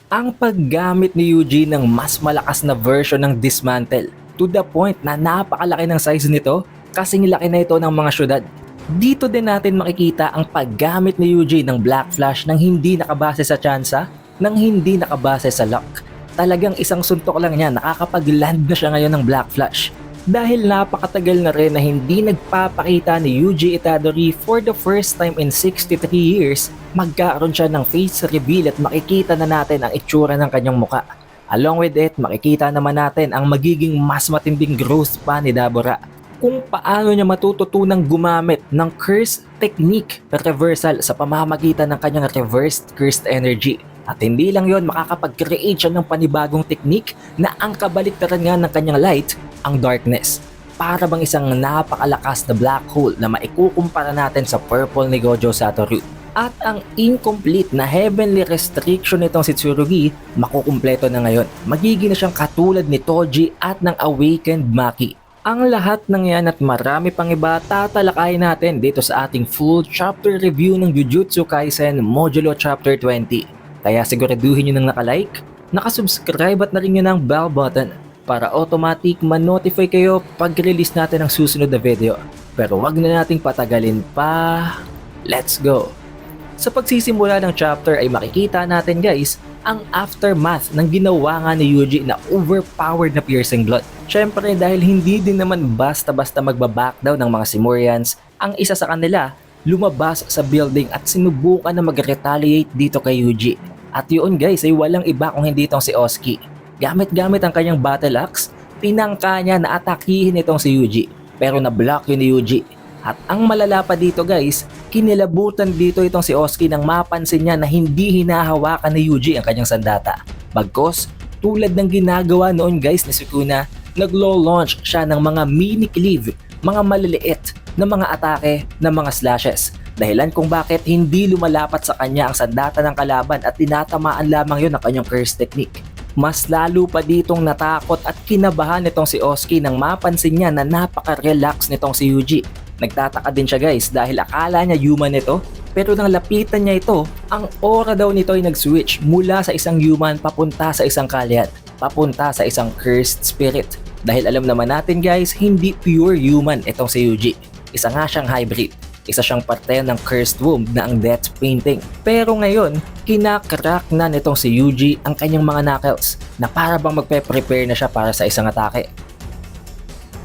ang paggamit ni Yuji ng mas malakas na version ng dismantle to the point na napakalaki ng size nito kasing laki na ito ng mga syudad. Dito din natin makikita ang paggamit ni Yuji ng Black Flash nang hindi nakabase sa tsansa, nang hindi nakabase sa luck. Talagang isang suntok lang niya nakakapag-land na siya ngayon ng Black Flash. Dahil napakatagal na rin na hindi nagpapakita ni Yuji Itadori for the first time in 63 years, magkaroon siya ng face reveal at makikita na natin ang itsura ng kanyang muka. Along with it, makikita naman natin ang magiging mas matinding growth pa ni Dabura. Kung paano niya matututunang gumamit ng curse technique reversal sa pamamagitan ng kanyang reversed cursed energy. At hindi lang yon, makakapag-create siya ng panibagong technique na ang kabaliktaran nga ng kanyang light, ang darkness. Para bang isang napakalakas na black hole na maikukumpara natin sa purple ni Gojo Satoru. At ang incomplete na heavenly restriction nitong si Tsurugi, makukumpleto na ngayon. Magiging na siyang katulad ni Toji at ng awakened Maki. Ang lahat ng yan at marami pang iba tatalakayin natin dito sa ating full chapter review ng Jujutsu Kaisen Modulo Chapter 20. Kaya siguraduhin nyo nang nakalike, nakasubscribe at na rin nyo ng bell button para automatic ma-notify kayo pag release natin ang susunod na video. Pero wag na nating patagalin pa. Let's go! Sa pagsisimula ng chapter ay makikita natin guys ang aftermath ng ginawa nga ni Yuji na overpowered na piercing blood. Syempre dahil hindi din naman basta-basta magbabackdown ng mga Simurians, ang isa sa kanila lumabas sa building at sinubukan na mag-retaliate dito kay Yuji. At yun guys ay walang iba kung hindi itong si Oski. Gamit-gamit ang kanyang battle axe, tinangka niya na atakihin itong si Yuji. Pero na-block yun ni Yuji. At ang malala pa dito guys, kinilabutan dito itong si Oski nang mapansin niya na hindi hinahawakan ni Yuji ang kanyang sandata. Bagkos, tulad ng ginagawa noon guys ni Sukuna, naglo-launch siya ng mga mini cleave, mga maliliit na mga atake ng mga slashes. Dahilan kung bakit hindi lumalapat sa kanya ang sandata ng kalaban at tinatamaan lamang yun ang kanyang curse technique. Mas lalo pa ditong natakot at kinabahan nitong si Oski nang mapansin niya na napaka-relax nitong si Yuji. Nagtataka din siya guys dahil akala niya human ito, pero nang lapitan niya ito, ang aura daw nito ay nag-switch mula sa isang human papunta sa isang kalyan, papunta sa isang cursed spirit. Dahil alam naman natin guys, hindi pure human itong si Yuji. Isa nga siyang hybrid. Isa siyang parte ng cursed womb na ang death painting. Pero ngayon, kinakrak na nitong si Yuji ang kanyang mga knuckles na para bang magpe-prepare na siya para sa isang atake.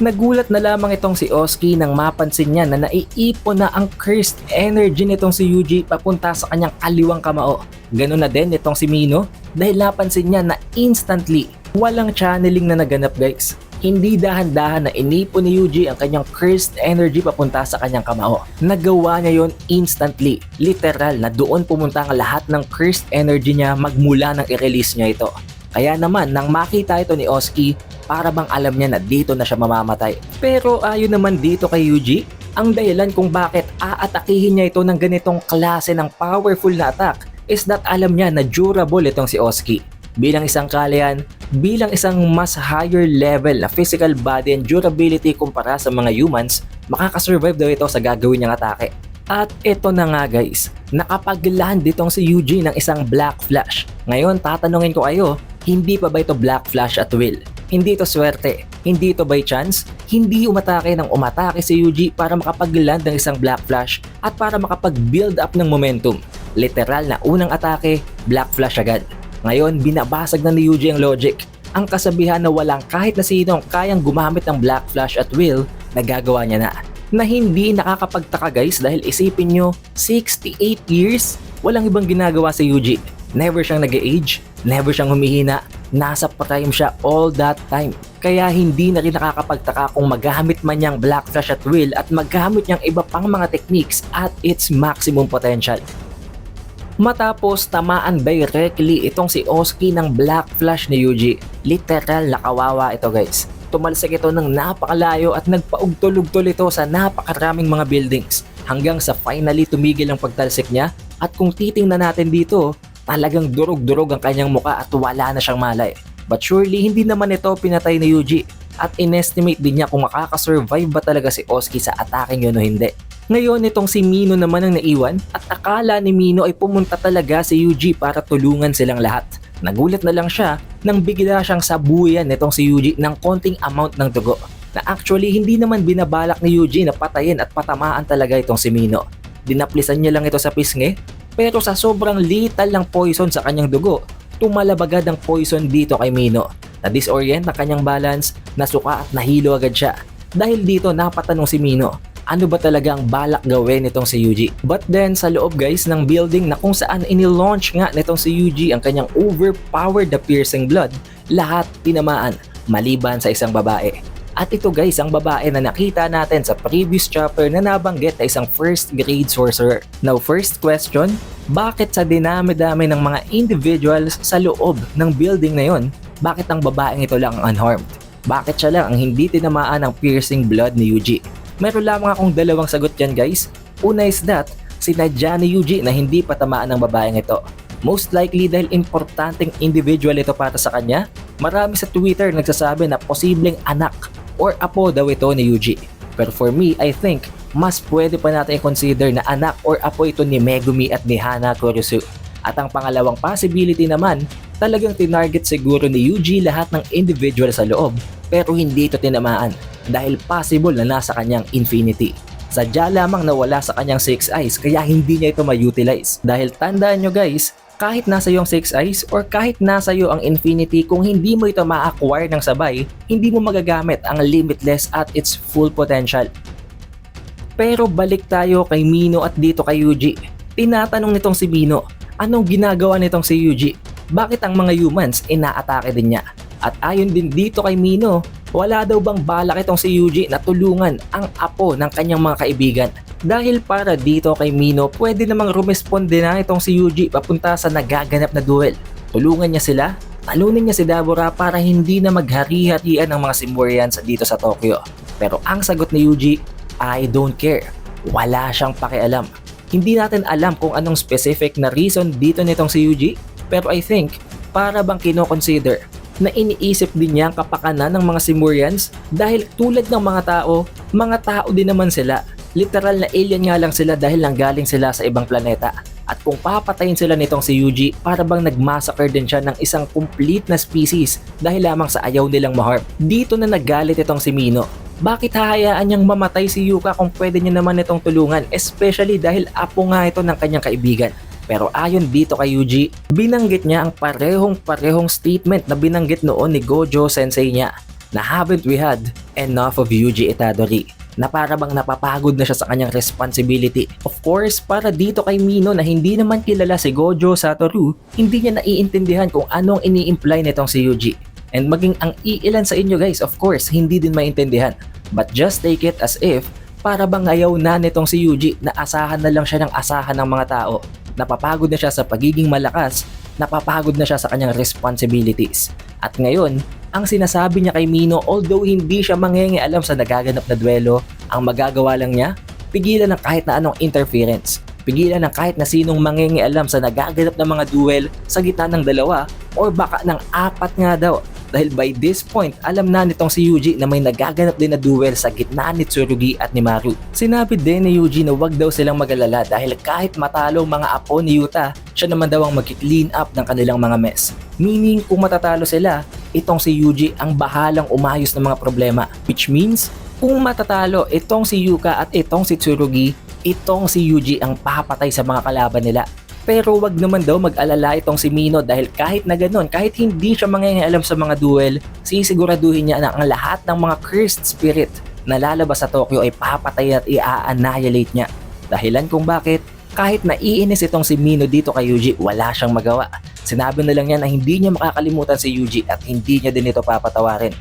Nagulat na lamang itong si Oski nang mapansin niya na naiipon na ang cursed energy nitong si Yuji papunta sa kanyang kaliwang kamao. Ganun na din itong si Mino dahil napansin niya na instantly walang channeling na naganap guys. Hindi dahan-dahan na inipon ni Yuji ang kanyang cursed energy papunta sa kanyang kamao. Nagawa niya yon instantly. Literal na doon pumunta ang lahat ng cursed energy niya magmula nang i-release niya ito. Kaya naman nang makita ito ni Oski, para bang alam niya na dito na siya mamamatay. Pero ayon naman dito kay Yuji, ang dahilan kung bakit aatakihin niya ito ng ganitong klase ng powerful na attack is that alam niya na durable itong si Oski. Bilang isang kalyan, bilang isang mas higher level na physical body and durability kumpara sa mga humans, makakasurvive daw ito sa gagawin niyang atake. At ito na nga guys, nakapag-land itong si Yuji ng isang Black Flash. Ngayon tatanungin ko kayo, hindi pa ba ito Black Flash at will? Hindi ito swerte, hindi ito by chance, hindi umatake ng umatake si Yuji para makapag-land ng isang Black Flash at para makapag-build up ng momentum. Literal na unang atake, Black Flash agad. Ngayon, binabasag na ni Yuji ang logic. Ang kasabihan na walang kahit na sinong kayang gumamit ng Black Flash at will, nagagawa niya na. Na hindi nakakapagtaka guys dahil isipin nyo, 68 years, walang ibang ginagawa si Yuji. Never siyang nag-age, never siyang humihina, nasa prime siya all that time. Kaya hindi na rin nakakapagtaka kung magamit man niyang Black Flash at will at magamit niyang iba pang mga techniques at its maximum potential. Matapos tamaan directly itong si Oski ng Black Flash ni Yuji, literal na kawawa ito guys. Tumalsik ito ng napakalayo at nagpaugtol-ugtol ito sa napakaraming mga buildings hanggang sa finally tumigil ang pagtalsik niya at kung titingnan natin dito, talagang durog-durog ang kanyang muka at wala na siyang malay. But surely hindi naman ito pinatay ni Yuji at inestimate din niya kung makakasurvive ba talaga si Oski sa ataking yun o hindi. Ngayon itong si Mino naman ang naiwan at akala ni Mino ay pumunta talaga si Yuji para tulungan silang lahat. Nagulat na lang siya nang bigla siyang sabuyan nitong si Yuji ng konting amount ng dugo na actually hindi naman binabalak ni Yuji na patayin at patamaan talaga itong si Mino. Dinaplisan niya lang ito sa pisngi pero sa sobrang lethal ng poison sa kanyang dugo, tumalab agad ang poison dito kay Mino. Na-disorient na kanyang balance, nasuka at nahilo agad siya. Dahil dito napatanong si Mino, ano ba talaga ang balak gawin nitong si Yuji? But then sa loob guys ng building na kung saan inilaunch nga nitong si Yuji ang kanyang overpowered the piercing blood, lahat tinamaan maliban sa isang babae. At ito guys ang babae na nakita natin sa previous chapter na nabanggit na isang first grade sorcerer. Now first question, bakit sa dinami-dami ng mga individuals sa loob ng building na yon, bakit ang babaeng ito lang ang unharmed? Bakit siya lang ang hindi tinamaan ng piercing blood ni Yuji? Meron lamang akong dalawang sagot dyan guys. Una is that, sinadya ni Yuji na hindi patamaan ng babaeng ito. Most likely dahil importanteng individual ito para sa kanya. Marami sa Twitter nagsasabi na posibleng anak or apo daw ito ni Yuji. Pero for me, I think, mas pwede pa natin i-consider na anak or apo ito ni Megumi at ni Hana Kurusu. At ang pangalawang possibility naman, talagang tinarget siguro ni Yuji lahat ng individual sa loob pero hindi ito tinamaan dahil possible na nasa kanyang infinity. Sadya lamang na wala sa kanyang 6 eyes kaya hindi niya ito ma-utilize. Dahil tandaan nyo guys, kahit nasa iyo ang 6 eyes or kahit nasa iyo ang infinity, kung hindi mo ito ma-acquire ng sabay, hindi mo magagamit ang limitless at its full potential. Pero balik tayo kay Mino at dito kay Yuji. Tinatanong nitong si Mino, anong ginagawa nitong si Yuji? Bakit ang mga humans inaatake din niya? At ayon din dito kay Mino, wala daw bang balak itong si Yuji na tulungan ang apo ng kanyang mga kaibigan? Dahil para dito kay Mino, pwede namang rumesponde na itong si Yuji papunta sa nagaganap na duel. Tulungan niya sila, talunin niya si Dabura para hindi na maghari-harian ng mga Simurians dito sa Tokyo. Pero ang sagot ni Yuji, I don't care. Wala siyang pakialam. Hindi natin alam kung anong specific na reason dito nitong si Yuji, pero I think para bang kino-consider na iniisip din niya ang kapakanan ng mga Simurians dahil tulad ng mga tao din naman sila. Literal na alien nga lang sila dahil nanggaling sila sa ibang planeta. At kung papatayin sila nitong si Yuji, para bang nagmassacre din siya ng isang complete na species dahil lamang sa ayaw nilang maharm. Dito na naggalit itong si Mino. Bakit hahayaan niyang mamatay si Yuka kung pwede niya naman itong tulungan, especially dahil apo nga ito ng kanyang kaibigan? Pero ayon dito kay Yuji, binanggit niya ang parehong statement na binanggit noon ni Gojo sensei niya na haven't we had enough of Yuji Itadori, na para bang napapagod na siya sa kanyang responsibility. Of course, para dito kay Mino na hindi naman kilala si Gojo Satoru, hindi niya naiintindihan kung anong ini-imply nitong si Yuji. And maging ang iilan sa inyo guys, of course, hindi din maintindihan. But just take it as if, para bang ayaw na nitong si Yuji na asahan na lang siya ng asahan ng mga tao. Napapagod na siya sa pagiging malakas, napapagod na siya sa kanyang responsibilities. At ngayon, ang sinasabi niya kay Mino, although hindi siya mangingialam sa nagaganap na duelo, ang magagawa lang niya, pigilan ng kahit na anong interference. Pigilan ng kahit na sinong mangingialam sa nagaganap na mga duel sa gitna ng dalawa or baka ng 4 nga daw. Dahil by this point, alam na nitong si Yuji na may nagaganap din na duel sa gitna ni Tsurugi at ni Maru. Sinabi din ni Yuji na wag daw silang mag-alala dahil kahit matalo mga apo ni Yuta, siya naman daw ang mag-clean up ng kanilang mga mess. Meaning kung matatalo sila, itong si Yuji ang bahalang umayos ng mga problema. Which means, kung matatalo itong si Yuka at itong si Tsurugi, itong si Yuji ang papatay sa mga kalaban nila. Pero wag naman daw mag-alala itong si Mino dahil kahit na ganun, kahit hindi siya mangingialam sa mga duel, sisiguraduhin niya na ang lahat ng mga cursed spirit na lalabas sa Tokyo ay papatay at i-annihilate niya. Dahilan kung bakit, kahit naiinis itong si Mino dito kay Yuji, wala siyang magawa. Sinabi na lang niya na hindi niya makakalimutan si Yuji at hindi niya din ito papatawarin.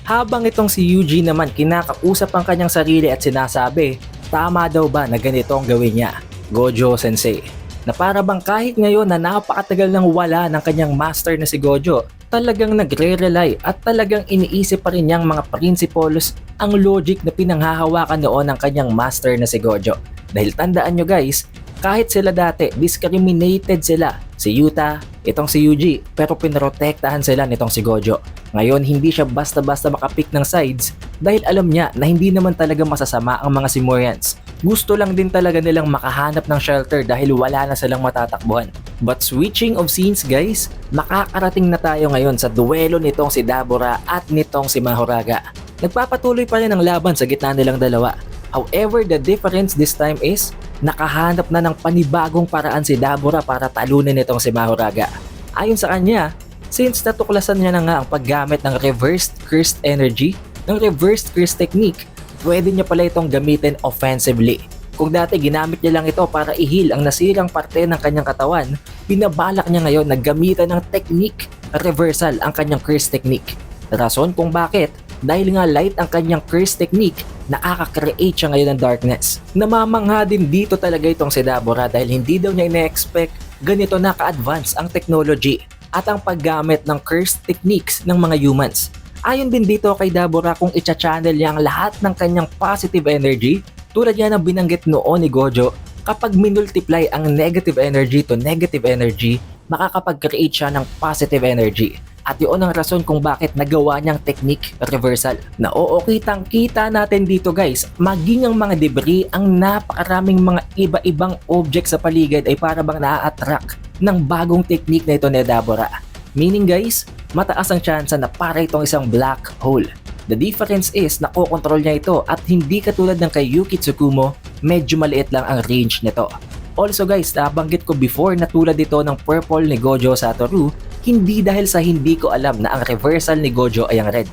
Habang itong si Yuji naman kinakausap ang kanyang sarili at sinasabi, tama daw ba na ganito ang gawin niya, Gojo Sensei? Na para bang kahit ngayon na napakatagal nang wala ng kanyang master na si Gojo, talagang nagre-rely at talagang iniisip pa rin niyang mga principles ang logic na pinanghahawakan noon ng kanyang master na si Gojo. Dahil tandaan nyo guys, Kahit sila dati, discriminated sila. Si Yuta, itong si Yuji, pero pinrotektahan sila nitong si Gojo. Ngayon, hindi siya basta-basta makapick ng sides dahil alam niya na hindi naman talaga masasama ang mga Simurians. Gusto lang din talaga nilang makahanap ng shelter dahil wala na silang matatakbuhan. But switching of scenes guys, makakarating na tayo ngayon sa duelo nitong si Dabura at nitong si Mahoraga. Nagpapatuloy pa rin ang laban sa gitna nilang dalawa. However, the difference this time is nakahanap na ng panibagong paraan si Dabura para talunin itong si Mahoraga. Ayon sa kanya, since natuklasan niya na nga ang paggamit ng reversed cursed energy, ng reversed curse technique, pwede niya pala itong gamitin offensively. Kung dati ginamit niya lang ito para i-heal ang nasirang parte ng kanyang katawan, binabalak niya ngayon na gamitan ng technique reversal ang kanyang curse technique. Rason kung bakit, dahil nga light ang kanyang curse technique, nakaka-create siya ngayon ng darkness. Namamangha din dito talaga itong si Dabura dahil hindi daw niya ina-expect ganito na ka-advance ang technology at ang paggamit ng curse techniques ng mga humans. Ayon din dito kay Dabura kung i-channel niya ang lahat ng kanyang positive energy tulad yan ng binanggit noon ni Gojo, kapag minultiply ang negative energy to negative energy, makakapag-create siya ng positive energy. At yun ang rason kung bakit nagawa niyang technique reversal. Na oo, kitang-kita natin dito guys, maging ang mga debris, ang napakaraming mga iba-ibang object sa paligid ay para bang na-attract ng bagong technique na ito ni Dabura. Meaning guys, mataas ang chance na para itong isang black hole. The difference is nakokontrol niya ito at hindi katulad ng kay Yuki Tsukumo, medyo maliit lang ang range nito. Also guys, nabanggit ko before na tulad ito ng purple ni Gojo Satoru, hindi dahil sa hindi ko alam na ang reversal ni Gojo ay ang red.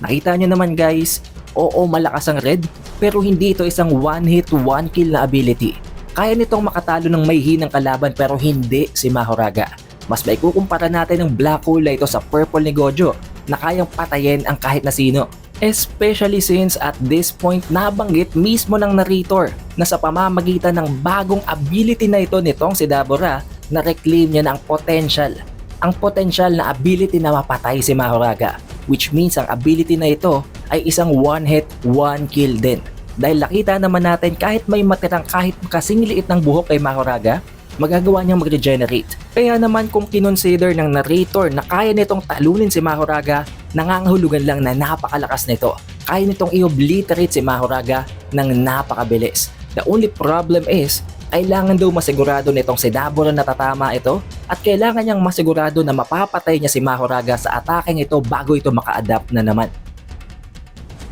Nakita nyo naman guys, oo malakas ang red, pero hindi ito isang one hit, one kill na ability. Kaya nitong makatalo ng may hinang kalaban pero hindi si Mahoraga. Mas may kukumpara natin ng black hole na ito sa purple ni Gojo na kayang patayin ang kahit na sino. Especially since at this point nabanggit mismo ng narrator na sa pamamagitan ng bagong ability na ito nitong si Dabura na reclaim niya ng potential. Ang potential na ability na mapatay si Mahoraga, which means ang ability na ito ay isang one hit, one kill din. Dahil nakita naman natin kahit may matirang kahit kasing liit ng buhok kay Mahoraga, magagawa niyang mag-regenerate. Kaya naman kung kinonsider ng narrator na kaya nitong talunin si Mahoraga, nangangahulugan lang na napakalakas nito. Kaya nitong i-obliterate si Mahoraga ng napakabilis. The only problem is, kailangan daw masigurado nitong si Dabura na tatama ito at kailangan niyang masigurado na mapapatay niya si Mahoraga sa ataking ito bago ito maka-adapt na naman.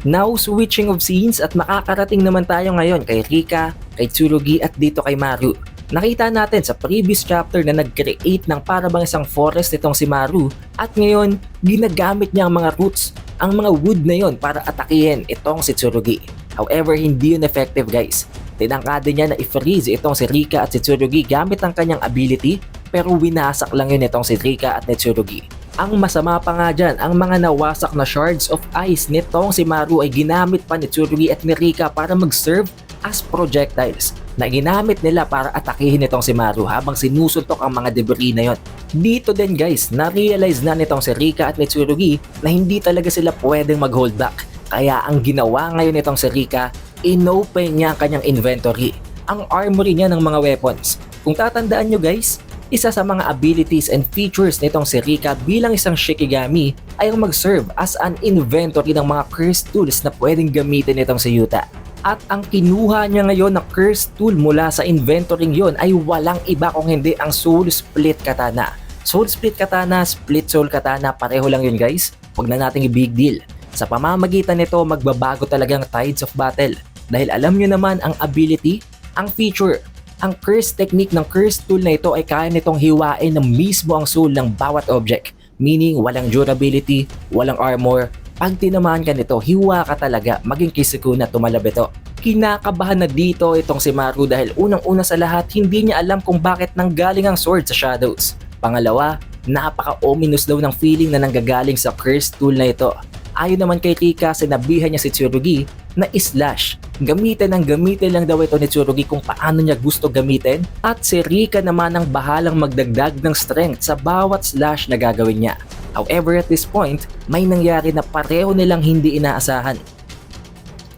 Now switching of scenes at makakarating naman tayo ngayon kay Rika, kay Tsurugi at dito kay Maru. Nakita natin sa previous chapter na nag-create ng parabang isang forest itong si Maru at ngayon ginagamit niya ang mga roots, ang mga wood na yon para atakihin itong si Tsurugi. However, hindi yun effective guys. Tinangkade niya na i-freeze itong si Rika at si Tsurugi gamit ang kanyang ability pero winasak lang yun itong si Rika at ni Tsurugi. Ang masama pa nga dyan, ang mga nawasak na shards of ice nitong si Maru ay ginamit pa ni Tsurugi at ni Rika para mag-serve as projectiles na ginamit nila para atakihin itong si Maru habang sinusuntok ang mga debris na yon. Dito din guys, na-realize na nitong si Rika at ni Tsurugi na hindi talaga sila pwedeng mag-hold back. Kaya ang ginawa ngayon nitong si Rika, inopen niya ang kanyang inventory, ang armory niya ng mga weapons. Kung tatandaan nyo guys, isa sa mga abilities and features nitong si Rika bilang isang Shikigami ay ang mag-serve as an inventory ng mga cursed tools na pwedeng gamitin nitong si Yuta. At ang kinuha niya ngayon na cursed tool mula sa inventory yon ay walang iba kung hindi ang Soul Split Katana. Soul Split Katana, Split Soul Katana, pareho lang yun guys. Huwag na nating i-big deal. Sa pamamagitan nito, magbabago talagang tides of battle. Dahil alam nyo naman ang ability, ang feature, ang curse technique ng curse tool na ito ay kaya nitong hiwain ng mismo ang soul ng bawat object. Meaning, walang durability, walang armor. Pag tinamaan ka nito, hiwa ka talaga, maging Kisukuna tumalab ito. Kinakabahan na dito itong si Maru dahil unang-una sa lahat, hindi niya alam kung bakit nanggaling ang sword sa shadows. Pangalawa, napaka-ominous daw ng feeling na nanggagaling sa curse tool na ito. Ayon naman kay Rika, sinabihan niya si Tsurugi na i-slash. Gamitin lang daw ito ni Tsurugi kung paano niya gusto gamitin at si Rika naman ang bahalang magdagdag ng strength sa bawat slash na gagawin niya. However, at this point, may nangyari na pareho nilang hindi inaasahan.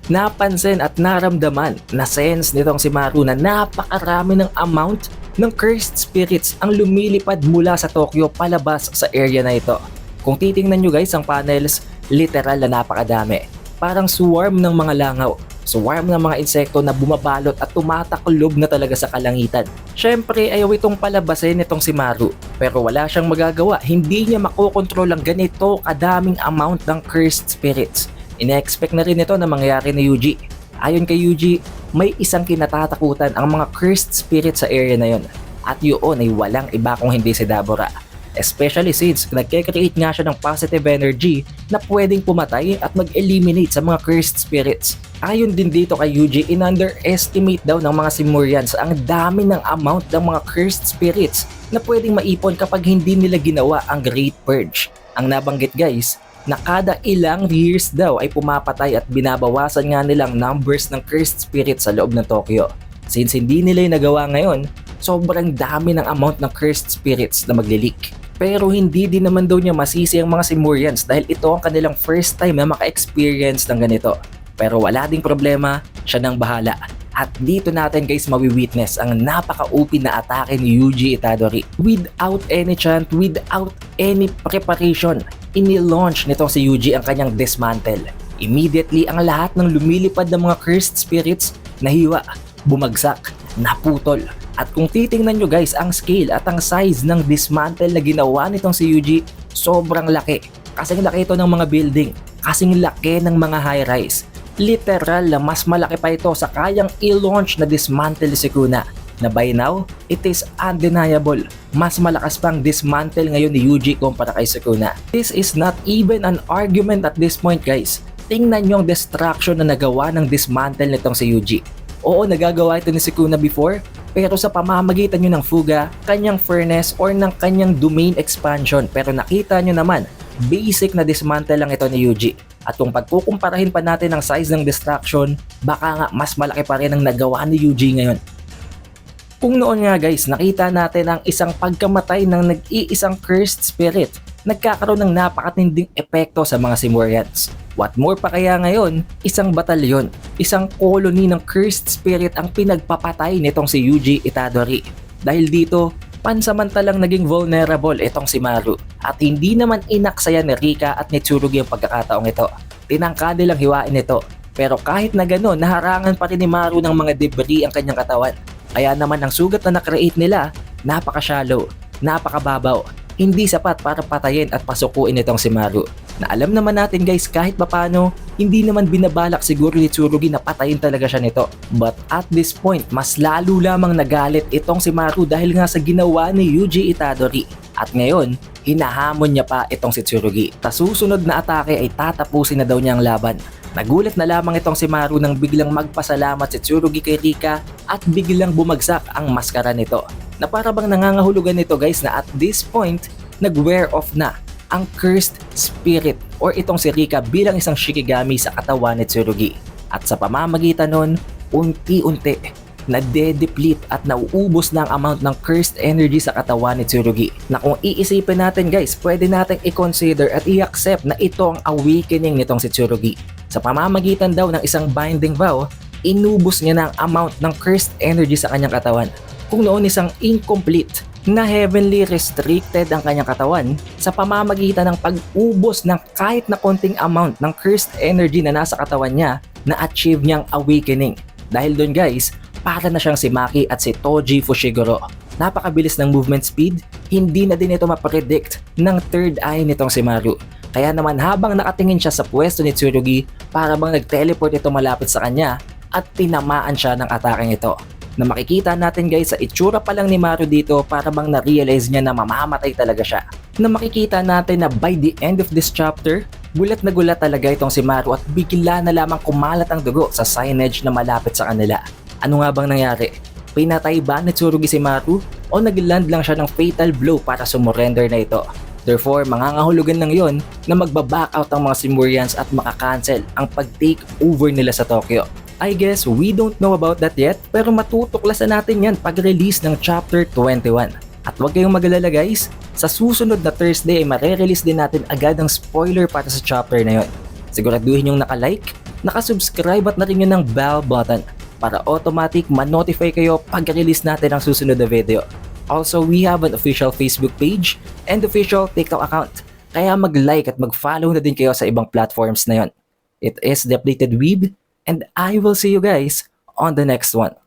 Napansin at naramdaman na sense nitong si Maru na napakarami ng amount ng cursed spirits ang lumilipad mula sa Tokyo palabas sa area na ito. Kung titingnan nyo guys ang panels, literal na napakadami. Parang swarm ng mga langaw, swarm ng mga insekto na bumabalot at tumataklob na talaga sa kalangitan. Syempre ayaw itong palabasin nitong si Maru, pero wala siyang magagawa, hindi niya makokontrol ang ganito kadaming amount ng cursed spirits. Ine-expect na rin ito na mangyari ni Yuji. Ayon kay Yuji, may isang kinatatakutan ang mga cursed spirits sa area na yon. At yun ay walang iba kung hindi si Dabura. Especially since nagke-create nga siya ng positive energy na pwedeng pumatay at mag-eliminate sa mga cursed spirits. Ayon din dito kay Yuji, in-underestimate daw ng mga Simurians ang dami ng amount ng mga cursed spirits na pwedeng maipon kapag hindi nila ginawa ang Great Purge. Ang nabanggit guys, na kada ilang years daw ay pumapatay at binabawasan nga nilang numbers ng cursed spirits sa loob ng Tokyo. Since hindi nila yung nagawa ngayon, sobrang dami ng amount ng cursed spirits na magli-leak. Pero hindi din naman daw niya masisi ang mga Simurians dahil ito ang kanilang first time na maka-experience ng ganito. Pero wala ding problema, siya nang bahala. At dito natin guys mawi-witness ang napaka-OP na atake ni Yuji Itadori. Without any chant, without any preparation, ini-launch nitong si Yuji ang kanyang dismantle. Immediately ang lahat ng lumilipad ng mga cursed spirits nahiwa, bumagsak, naputol. At kung titingnan nyo guys ang scale at ang size ng dismantle na ginawa nitong si Yuji, sobrang laki. Kasing laki ito ng mga building, kasing laki ng mga high-rise. Literal na mas malaki pa ito sa kayang i-launch na dismantle si Sukuna. Na by now, it is undeniable. Mas malakas pang dismantle ngayon ni Yuji kumpara kay Sukuna. This is not even an argument at this point guys. Tingnan nyo ang destruction na nagawa ng dismantle nitong si Yuji. Oo, nagagawa ito ni Sukuna before, pero sa pamamagitan nyo ng fuga, kanyang furnace or ng kanyang domain expansion. Pero nakita nyo naman, basic na dismantle lang ito ni Yuji. At kung pagkukumparahin pa natin ang size ng destruction, baka nga mas malaki pa rin ang nagawa ni Yuji ngayon. Kung noon nga guys, nakita natin ang isang pagkamatay ng nag-iisang cursed spirit, nagkakaroon ng napakatinding epekto sa mga Simurians. What more pa kaya ngayon, isang batalyon, isang colony ng cursed spirit ang pinagpapatay nitong si Yuji Itadori. Dahil dito, pansamantalang naging vulnerable itong si Maru at hindi naman inaksaya ni Rika at ni Tsurugi ang pagkakataong ito. Tinangka nilang hiwain ito, pero kahit na gano'n, naharangan pa rin ni Maru ng mga debris ang kanyang katawan. Kaya naman ang sugat na nakreate nila, napaka-shallow, napakababaw, hindi sapat para patayin at pasukuin itong si Maru. Na alam naman natin guys kahit papano, hindi naman binabalak siguro ni Tsurugi na patayin talaga siya nito. But at this point, mas lalo lamang nagalit itong si Maru dahil nga sa ginawa ni Yuji Itadori. At ngayon, hinahamon niya pa itong si Tsurugi. Sa susunod na atake ay tatapusin na daw niya ang laban. Nagulat na lamang itong si Maru nang biglang magpasalamat si Tsurugi kay Rika at biglang bumagsak ang maskara nito. Na para bang nangangahulugan nito guys na at this point, nag-wear off na ang cursed spirit or itong si Rika bilang isang Shikigami sa katawan ni Tsurugi. At sa pamamagitan nun, unti-unti nade-deplete at nauubos na ang amount ng cursed energy sa katawan ni Tsurugi. Na kung iisipin natin guys, pwede natin i-consider at i-accept na ito ang awakening nitong si Tsurugi. Sa pamamagitan daw ng isang binding vow, inubos niya na ang amount ng cursed energy sa kanyang katawan. Kung noon isang incomplete na heavenly restricted ang kanyang katawan, sa pamamagitan ng pag-ubos ng kahit na konting amount ng cursed energy na nasa katawan niya, na-achieve niyang awakening. Dahil doon guys, para na siyang si Maki at si Toji Fushiguro. Napakabilis ng movement speed, hindi na din ito mapredict ng third eye nitong si Maru. Kaya naman habang nakatingin siya sa pwesto ni Tsurugi, para bang nag-teleport ito malapit sa kanya at tinamaan siya ng atake ito. Na makikita natin guys sa itsura pa lang ni Maru dito, para bang na-realize niya na mamamatay talaga siya. Na makikita natin na by the end of this chapter, gulat na gulat talaga itong si Maru at bigla na lamang kumalat ang dugo sa signage na malapit sa kanila. Ano nga bang nangyari? Pinatay ba ni Tsurugi si Maru o nagland lang siya ng fatal blow para sumurrender na ito? Therefore, mangangahulugan lang yon na magbaback out ang mga Simurians at makakancel ang pag-take over nila sa Tokyo. I guess we don't know about that yet, pero matutuklasan natin yan pag-release ng Chapter 21. At huwag kayong mag-alala guys, sa susunod na Thursday ay mare-release din natin agad ang spoiler para sa chapter na yon. Siguraduhin yung naka-like, nakasubscribe at na rin yun ng bell button para automatic ma-notify kayo pag release natin ang susunod na video. Also, we have an official Facebook page and official TikTok account. Kaya mag-like at mag-follow na din kayo sa ibang platforms na yon. It is The Updated Weeb, and I will see you guys on the next one.